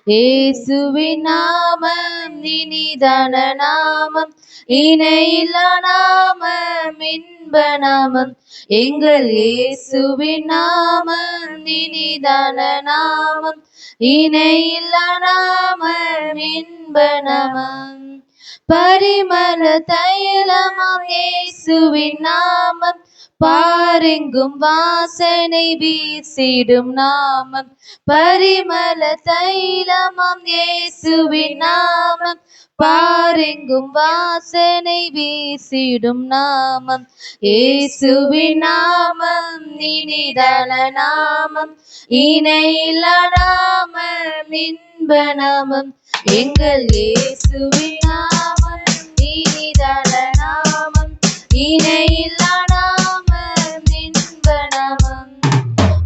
இயேசுவின் நாமம் இனிதான நாமம், இணையில்லா நாமம், இன்ப நாமம். எங்கள் இயேசுவின் நாமம் இனிதான நாமம், இணையில்லா நாமம், இன்ப நாமம். பரிமள தைலமாம் இயேசுவின் நாமம், பாரெங்கும் வாசனை வீசிடும் நாமம். பரிமள தைலமாம் இயேசுவின் நாமம், பாரெங்கும் வாசனை வீசிடும் நாமம். இயேசுவின் நாமம் இனிதான நாமம், இணையில்லா நாமம், இன்ப நாமம். எங்கள் இயேசுவின் நாமம் இனிதான நாமம், இணையில்லா நாமம், இன்ப நாமம்.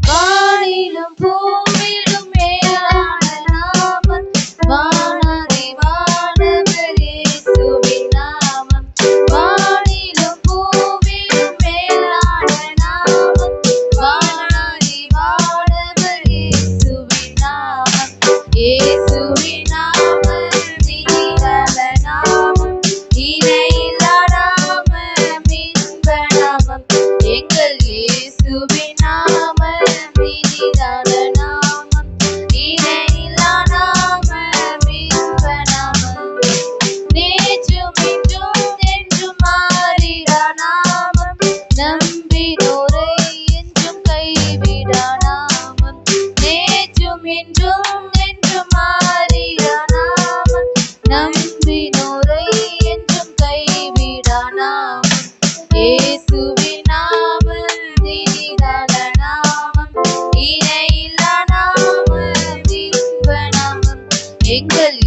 வானிலும் பூவிலும் மேலான நாமம், வானாதி வானவர் இயேசுவின் நாமம். வானிலும் பூவிலும் மேலான நாமம், வானாதி வானவர் இயேசுவின் நாமம். இயேசுவின் நாமம் இனிதான நாமம், இணையில்லா நாமம், இன்ப நாமம். எங்கள் இயேசுவின் நாமம் இனிதான நாமம், இணையில்லா நாமம், இன்ப நாமம். நேற்றும் இன்றும் என்றும் மாறிடா நாமம், நம்பினோரை என்றும் கைவிடா நாமம். நேற்றும் இன்றும் என்றும் மாறிடா நாமம், நம்பினோரை என்றும் கைவிடா நாமம். இயேசுவின் நாமம் இனிதான நாமம், இணையில்லா நாமம், இன்ப நாமம். எங்கள்